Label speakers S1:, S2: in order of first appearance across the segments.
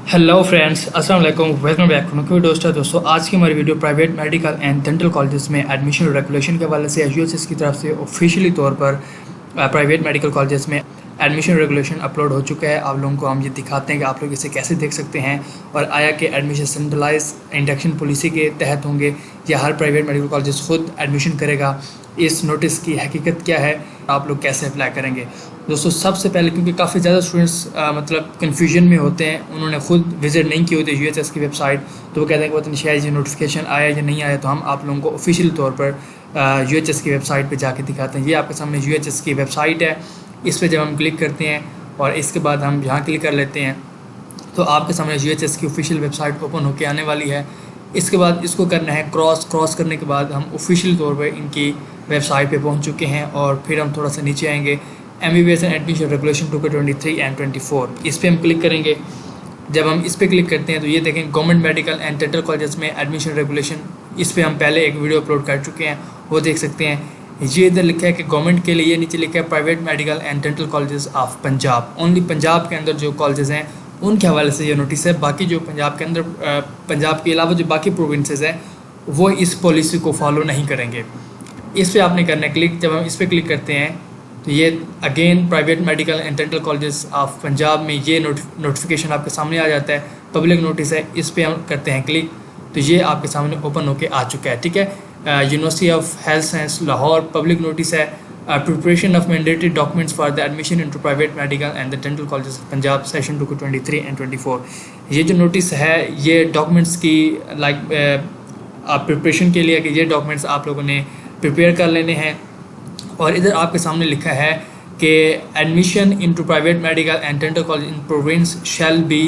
S1: Hello friends, अस्सलाम वालेकुम, welcome back to दोस्तों आज की हमारी video private medical and dental colleges में एडमिशन रेगुलेशन के हवाले से यूएचएस की तरफ से ऑफिशियली तौर पर प्राइवेट मेडिकल कॉलेजेस में एडमिशन रेगुलेशन अपलोड हो चुका है। आप लोगों को हम ये दिखाते हैं कि आप लोग इसे कैसे देख सकते हैं और आया कि एडमिशन सेंट्रलाइज इंडक्शन पॉलिसी के तहत होंगे या हर प्राइवेट मेडिकल कॉलेज खुद एडमिशन करेगा। इस नोटिस की हकीकत क्या है, आप लोग कैसे अप्लाई करेंगे। दोस्तों सबसे पहले, क्योंकि काफ़ी ज़्यादा स्टूडेंट्स मतलब कन्फ्यूजन में होते हैं, उन्होंने खुद विजिट नहीं की होती यूएचएस की वेबसाइट, तो वो कहते हैं कि पता नहीं शायद ये नोटिफिकेशन आया या नहीं आया। तो हम आप लोगों को ऑफिशियल तौर पर यूएचएस की वेबसाइट पे जाके दिखाते हैं। ये आपके सामने यूएचएस की वेबसाइट है, इस पर जब हम क्लिक करते हैं और इसके बाद हम यहाँ क्लिक कर लेते हैं तो आपके सामने यूएचएस की ऑफिशियल वेबसाइट ओपन होकर आने वाली है। इसके बाद इसको करना है क्रॉस करने के बाद हम ऑफिशियल तौर पर इनकी वेबसाइट पे पहुंच चुके हैं। और फिर हम थोड़ा सा नीचे आएंगे, MBBS and admission regulation 2023 and 24, इस पर हम क्लिक करेंगे। जब हम इस पर क्लिक करते हैं तो ये देखें government medical and dental colleges में एडमिशन रेगुलेशन, इस पर हम पहले एक वीडियो अपलोड कर चुके हैं, वो देख सकते हैं। ये इधर लिखा है कि गवर्नमेंट के लिए, नीचे लिखा है private medical and dental colleges of Punjab. Only Punjab के अंदर जो कॉलेजेस हैं उनके हवाले से ये नोटिस है। बाकी जो पंजाब के अंदर, पंजाब के अलावा जो बाकी प्रोविंसेस हैं वो इस पॉलिसी को फॉलो नहीं करेंगे। इस पर आपने करना है क्लिक। जब हम इस पर क्लिक करते हैं तो ये again private medical and dental colleges of Punjab में ये नोटिफिकेशन आपके सामने आ जाता है, पब्लिक नोटिस है। इस पर हम करते हैं क्लिक तो ये आपके सामने ओपन होके आ चुका है। ठीक है, university of health science Lahore public notice है, preparation of mandatory documents for the admission into private medical and the dental colleges Punjab session 2023 and 24। ये जो नोटिस है ये डॉक्यूमेंट्स की आप प्रिपरेशन के लिए कि ये डॉक्यूमेंट्स आप लोगों ने प्रिपेयर कर लेने हैं। और इधर आपके सामने लिखा है कि admission into private medical and dental college in province shall be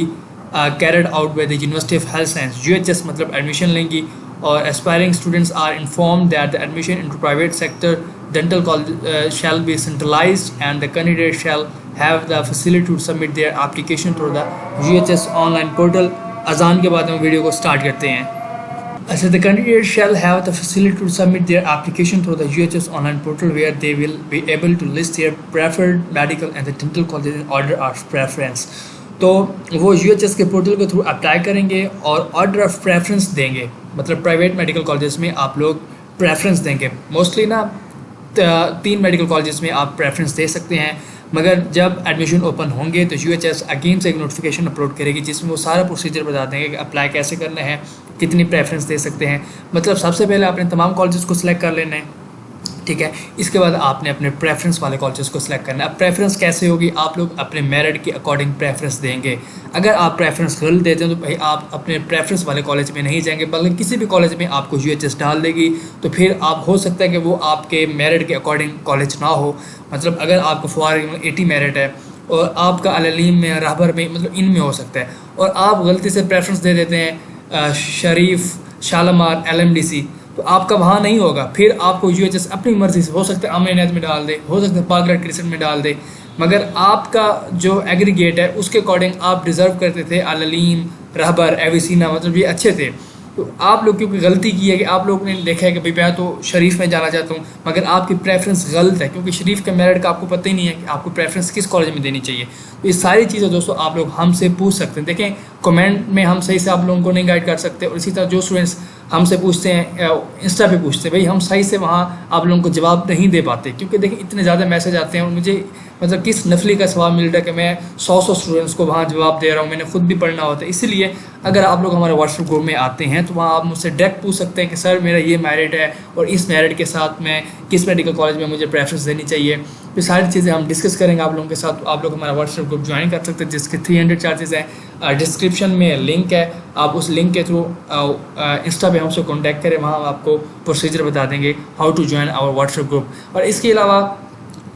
S1: carried out by the university of health science. UHS मतलब एडमिशन लेंगी और aspiring students are inform that the admission into private sector dental college shall be centralized and the candidate shall have the facility to submit their application through the UHS online portal। अजान के बाद हम video को start करते हैं। अच्छा, the candidate shall have the facility to submit their application through the UHS online portal where they will be able to list their preferred medical and the dental colleges in order of preference। तो वो UHS के portal के through apply करेंगे और order of preference देंगे, मतलब private medical colleges में आप लोग प्रेफरेंस देंगे। मोस्टली ना 3 मेडिकल कॉलेजेस में आप प्रेफरेंस दे सकते हैं, मगर जब एडमिशन ओपन होंगे तो यूएचएस अगेन से एक नोटिफिकेशन अपलोड करेगी जिसमें वो सारा प्रोसीजर बता देंगे कि अप्लाई कैसे करना है, कितनी प्रेफरेंस दे सकते हैं। मतलब सबसे पहले आपने तमाम कॉलेजेस को सिलेक्ट कर लेना है, ठीक है। इसके बाद आपने अपने प्रेफरेंस वाले कॉलेजेस को सिलेक्ट करना है। अब प्रेफरेंस कैसे होगी, आप लोग अपने मेरिट के अकॉर्डिंग प्रेफरेंस देंगे। अगर आप प्रेफरेंस गलत देते हैं तो भाई आप अपने प्रेफरेंस वाले कॉलेज में नहीं जाएंगे, बल्कि किसी भी कॉलेज में आपको यूएचएस डाल देगी। तो फिर आप हो सकता है कि वो आपके मेरिट के अकॉर्डिंग कॉलेज ना हो। मतलब अगर आपको फॉर 80 मेरिट है और आपका अलीम में, रहबर में, मतलब इनमें हो सकता है, और आप गलती से प्रेफरेंस दे देते हैं शरीफ, शालामार, LMDC, तो आपका वहाँ नहीं होगा। फिर आपको यूएचएस अपनी मर्ज़ी से, हो सकता है आमिर इनायत में डाल दे, हो सकता है पाकग्रेड क्रिसेंट में डाल दे, मगर आपका जो एग्रीगेट है उसके अकॉर्डिंग आप डिज़र्व करते थे अलीम, रहबर, एविसीना, मतलब ये अच्छे थे। तो आप लोग क्योंकि गलती की है कि आप लोग ने देखा है कि भाई मैं तो शरीफ में जाना चाहता हूँ, मगर आपकी प्रेफरेंस गलत है, क्योंकि शरीफ के मेरिट का आपको पता ही नहीं है कि आपको प्रेफरेंस किस कॉलेज में देनी चाहिए। तो ये सारी चीज़ें दोस्तों आप लोग हमसे पूछ सकते हैं। देखें कमेंट में हम सही से आप लोगों को नहीं गाइड कर सकते, और इसी तरह जो स्टूडेंट्स हमसे पूछते हैं, इंस्टा पे पूछते हैं, भाई हम सही से वहाँ आप लोगों को जवाब नहीं दे पाते, क्योंकि देखिए इतने ज़्यादा मैसेज आते हैं और मुझे मतलब किस नफली का सवाब मिल रहा है कि मैं 100 स्टूडेंट्स को वहाँ जवाब दे रहा हूँ, मैंने खुद भी पढ़ना होता है। इसलिए अगर आप लोग हमारे व्हाट्सएप ग्रुप में आते हैं तो वहाँ आप मुझसे डायरेक्ट पूछ सकते हैं कि सर मेरा ये मेरिट है और इस मेरिट के साथ मैं किस मेडिकल कॉलेज में मुझे प्रेफरेंस देनी चाहिए। तो सारी चीज़ें हम डिस्कस करेंगे आप लोगों के साथ। आप लोग हमारा व्हाट्सएप ग्रुप ज्वाइन कर सकते हैं जिसके 300 चार्जेस हैं। डिस्क्रिप्शन में लिंक है, आप उस लिंक के थ्रू इंस्टा पे हमसे कॉन्टैक्ट करें, वहाँ आपको प्रोसीजर बता देंगे how to join our WhatsApp group. और इसके अलावा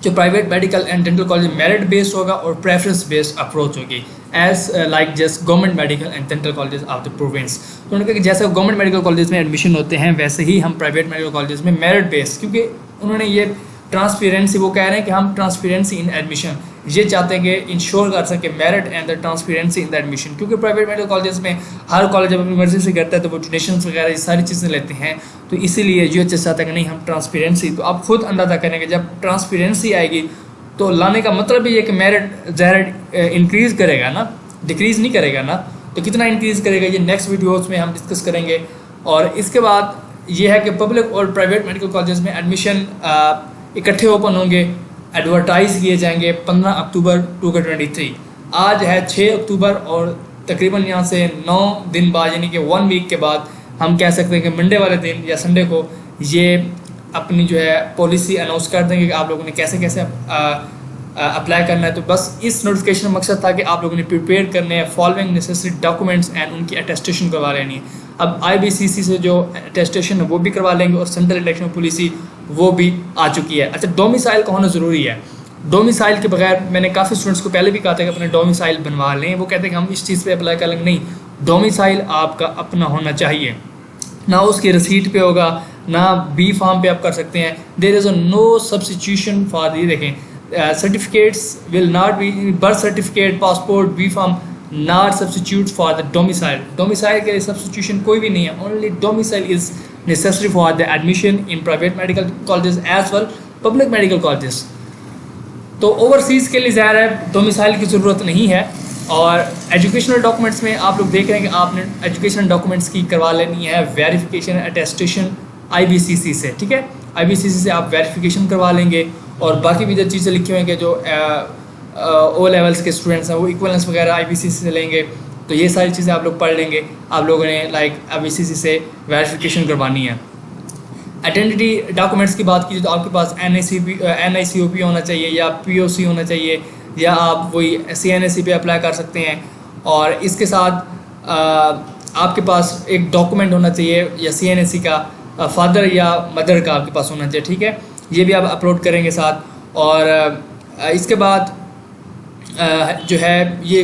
S1: जो private medical and dental college merit based होगा और प्रेफरेंस बेस्ड अप्रोच होगी, as like just government medical and dental college of the province. तो उन्होंने कहा कि जैसे गवर्नमेंट मेडिकल कॉलेज में एडमिशन होते हैं वैसे ही हम प्राइवेट मेडिकल कॉलेज में मेरिट बेस्ड, क्योंकि उन्होंने ये ट्रांसपेरेंसी, वो कह रहे हैं कि हम ट्रांसपेरेंसी इन एडमिशन ये चाहते हैं कि इंश्योर कर सके merit and the transparency in the admission. क्योंकि प्राइवेट मेडिकल कॉलेजेस में हर कॉलेज जब अपनी मर्जी से करता है तो वो डोनेशंस वगैरह ये सारी चीज़ें लेते हैं, तो इसीलिए यूएचएस चाहता है कि नहीं हम ट्रांसपेरेंसी। तो आप खुद अंदाज़ा करेंगे जब ट्रांसपेरेंसी आएगी तो लाने का मतलब ये है कि मेरिट ज़ाहिर इंक्रीज़ करेगा ना, डिक्रीज़ नहीं करेगा ना। तो कितना इंक्रीज़ करेगा ये नेक्स्ट वीडियोज़ में हम डिस्कस करेंगे। और इसके बाद ये है कि पब्लिक और प्राइवेट मेडिकल कॉलेजेस में एडमिशन इकट्ठे ओपन होंगे, एडवर्टाइज़ किए जाएंगे 15 अक्टूबर 2023। आज है 6 अक्टूबर और तकरीबन यहाँ से 9 दिन बाद यानी कि 1 वीक के बाद हम कह सकते हैं कि मंडे वाले दिन या संडे को ये अपनी जो है पॉलिसी अनाउंस कर देंगे कि आप लोगों ने कैसे कैसे अप्लाई करना है। तो बस इस नोटिफिकेशन का मकसद था कि आप लोगों ने प्रिपेयर करने हैं फॉलोइंग नेसेसरी डॉक्यूमेंट्स एंड उनकी अटेस्टेशन करवा लेनी है। अब IBCC से जो अटेस्टेशन है वो भी करवा लेंगे और सेंट्रल इलेक्शन पॉलिसी वो भी आ चुकी है। अच्छा, डोमिसाइल का होना ज़रूरी है। डोमिसाइल के बगैर मैंने काफ़ी स्टूडेंट्स को पहले भी कहा था कि अपने डोमिसाइल बनवा लें, वो कहते हैं कि हम इस चीज़ पे अप्लाई कर लेंगे। नहीं, डोमिसाइल आपका अपना होना चाहिए, ना उसकी रसीट पे होगा ना बी फार्म पे आप कर सकते हैं। There is a no substitution for ये देखें certificates will not be birth certificate passport B form not substitute for the domicile. Domicile के लिए सब्स्टिट्यूशन कोई भी नहीं है, only domicile is necessary for the admission in private medical colleges as well public medical colleges. तो overseas के लिए ज़ाहिर है डोमिसाइल की ज़रूरत नहीं है। और एजुकेशनल डॉक्यूमेंट्स में आप लोग देख रहे हैं कि आपने एजुकेशनल डॉक्यूमेंट्स की करवा लेनी है वेरिफिकेशन अटेस्टेशन IBCC से, ठीक है। IBCC से आप वेरिफिकेशन करवा लेंगे और बाकी भी जो चीज़ें लिखी हुई हैं कि जो O लेवल्स के स्टूडेंट्स हैं वो इक्वलेंस वगैरह IBCC से लेंगे। तो ये सारी चीज़ें आप लोग पढ़ लेंगे। आप लोगों ने IBCC से वेरिफिकेशन करवानी है। आइडेंटिटी डॉक्यूमेंट्स की बात कीजिए तो आपके पास NICOP होना चाहिए या POC होना चाहिए या आप वही CNSC पे अप्लाई कर सकते हैं। और इसके साथ आपके पास एक डॉक्यूमेंट होना चाहिए या CNSC का फादर या मदर का आपके पास होना चाहिए, ठीक है। ये भी आप अपलोड करेंगे साथ। और इसके बाद जो है ये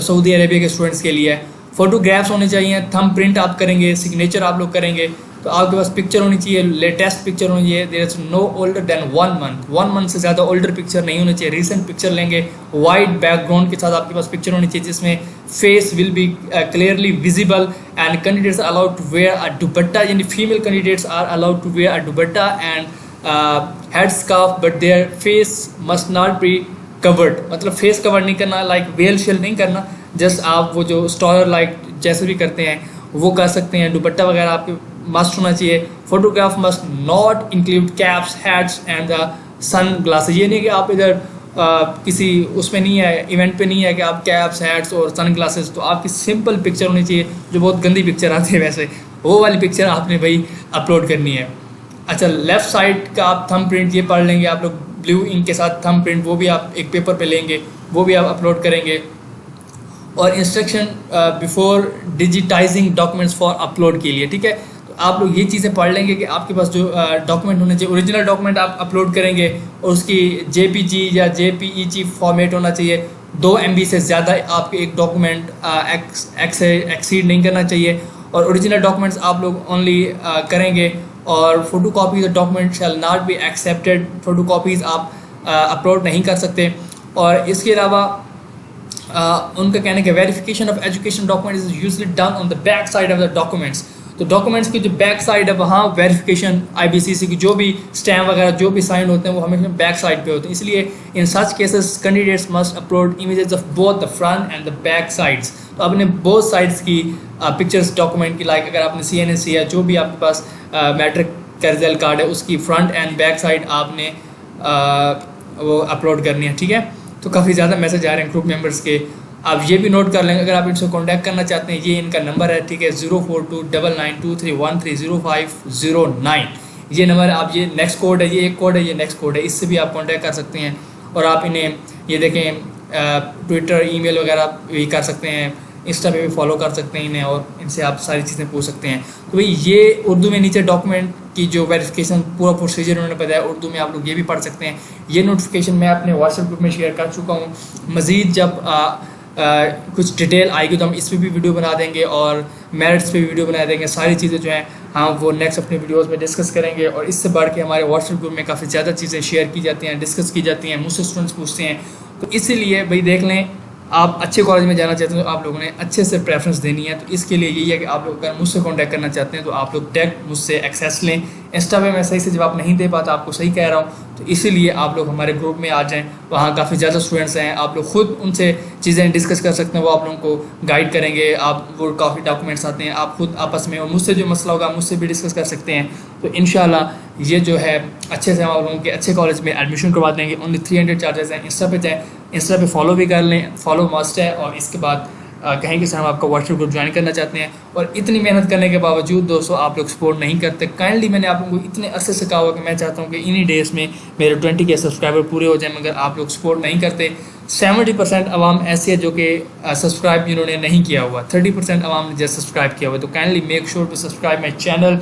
S1: सऊदी अरेबिया के स्टूडेंट्स के लिए फ़ोटोग्राफ्स होने चाहिए, थंब प्रिंट आप करेंगे, सिग्नेचर आप लोग करेंगे। तो आपके पास पिक्चर होनी चाहिए, लेटेस्ट पिक्चर होनी चाहिए। There is no older than 1 month से ज़्यादा ओल्डर पिक्चर नहीं होनी चाहिए। रीसेंट पिक्चर लेंगे, वाइट बैकग्राउंड के साथ आपके पास पिक्चर होनी चाहिए जिसमें face will be clearly visible and candidates are allowed to wear a dupatta, यानी female candidates are allowed to wear a dupatta and head scarf but their face must not be covered. मतलब face cover नहीं करना, like well shell नहीं करना, just आप वो जो स्टॉलर like जैसे भी करते हैं वो कर सकते हैं। दुपट्टा वगैरह आपके मस्ट होना चाहिए। Photograph must not include caps, hats and sun glasses. ये नहीं कि आप इधर किसी उसमें नहीं है, इवेंट पे नहीं है कि आप कैप्स, हैट्स और सन ग्लासेस। तो आपकी सिंपल पिक्चर होनी चाहिए, जो बहुत गंदी पिक्चर आती है वैसे, वो वाली पिक्चर आपने भाई अपलोड करनी है। अच्छा, लेफ़्ट साइड का आप थंब प्रिंट ये पढ़ लेंगे आप लोग, ब्लू इंक के साथ थंब प्रिंट, वो भी आप एक पेपर पे लेंगे, वो भी आप अपलोड करेंगे। और instruction before digitising documents for upload के लिए, ठीक है। तो आप लोग ये चीज़ें पढ़ लेंगे कि आपके पास जो डॉक्यूमेंट होने चाहिए, ओरिजिनल डॉक्यूमेंट आप अपलोड करेंगे और उसकी JPG या JPEG फॉर्मेट होना चाहिए। 2 MB से ज़्यादा आपके एक डॉक्यूमेंट एक्सीड नहीं करना चाहिए। और ओरिजिनल डॉक्यूमेंट्स आप लोग ओनली करेंगे। और photo copies of document shall not be accepted, photo copies आप अपलोड नहीं कर सकते। और इसके अलावा उनका कहने के verification of education document is usually done on the back side of the documents. तो डॉक्यूमेंट्स की जो बैक साइड है वहाँ वेरिफिकेशन IBCC की जो भी स्टैम्प वगैरह जो भी साइन होते हैं वो हमेशा बैक साइड पे होते हैं। इसलिए in such cases candidates must upload images of both the front and the back sides. तो आपने बोथ साइड्स की पिक्चर्स डॉक्यूमेंट की, लाइक अगर आपने CNSC या जो भी आपके पास मैट्रिक का रिजल्ट कार्ड है उसकी फ्रंट एंड बैक साइड आपने वो अपलोड करनी है, ठीक है। तो काफ़ी ज़्यादा मैसेज आ रहे हैं ग्रुप मेंबर्स के, आप ये भी नोट कर लेंगे। अगर आप इनसे कांटेक्ट करना चाहते हैं, ये इनका नंबर है, ठीक है, 042992313009। ये नंबर आप, ये नेक्स्ट कोड है, ये एक कोड है, ये नेक्स्ट कोड है, इससे भी आप कांटेक्ट कर सकते हैं। और आप इन्हें ये देखें ट्विटर, ईमेल वगैरह भी कर सकते हैं, इंस्टा पे भी फॉलो कर सकते हैं इन्हें और इनसे आप सारी चीज़ें पूछ सकते हैं। तो भाई ये उर्दू में नीचे डॉक्यूमेंट की जो वेरिफिकेशन पूरा प्रोसीजर उन्होंने बताया उर्दू में, आप लोग ये भी पढ़ सकते हैं। ये नोटिफिकेशन मैं अपने व्हाट्सएप ग्रुप में शेयर कर चुका हूँ। मज़ीद जब कुछ डिटेल आएगी तो हम इस पर भी वीडियो बना देंगे और मेरिट्स पे भी वीडियो बना देंगे। सारी चीज़ें जो हैं हम वो नेक्स्ट अपने वीडियोस में डिस्कस करेंगे। और इससे बढ़ के हमारे व्हाट्सएप ग्रुप में काफ़ी ज़्यादा चीज़ें शेयर की जाती हैं, डिस्कस की जाती हैं, मुझसे स्टूडेंट्स पूछते हैं। तो इसीलिए भाई देख लें, आप अच्छे कॉलेज में जाना चाहते हैं तो आप लोगों ने अच्छे से प्रेफरेंस देनी है। तो इसके लिए यही है कि आप लोग अगर मुझसे कांटेक्ट करना चाहते हैं तो आप लोग डायरेक्ट मुझसे एक्सेस लें। इंस्टा पे मैं सही से जवाब नहीं दे पाता, आपको सही कह रहा हूँ, तो इसीलिए आप लोग हमारे ग्रुप में आ जाएं, वहाँ काफ़ी ज़्यादा स्टूडेंट्स हैं, आप लोग खुद उनसे चीज़ें डिस्कस कर सकते हैं, वो आप लोगों को गाइड करेंगे। आप वो काफ़ी डॉक्यूमेंट्स आते हैं, आप खुद आपस में, और मुझसे जो मसला होगा मुझसे भी डिस्कस कर सकते हैं। तो इंशाल्लाह ये जो है अच्छे से हम आप लोगों के अच्छे कॉलेज में एडमिशन करवा देंगे। ओनली 300 चार्जेस हैं। इंस्टा पे जाएँ, इंस्टा पे फॉलो भी कर लें, फॉलो मस्ट है। और इसके बाद कहें कि सर हम आपका व्हाट्सएप ग्रुप ज्वाइन करना चाहते हैं, और इतनी मेहनत करने के बावजूद दोस्तों आप लोग सपोर्ट नहीं करते। काइंडली मैंने आप लोगों को इतने अरसे से कहा हुआ कि मैं चाहता हूँ कि इन्हीं डेज़ में मेरे 20 के सब्सक्राइबर पूरे हो जाएं, मगर आप लोग सपोर्ट नहीं करते। 70% आवाम ऐसी है जो कि सब्सक्राइब इन्होंने नहीं किया हुआ, 30% आवाम ने जस्ट सब्सक्राइब किया हुआ। तो kindly make sure to subscribe my channel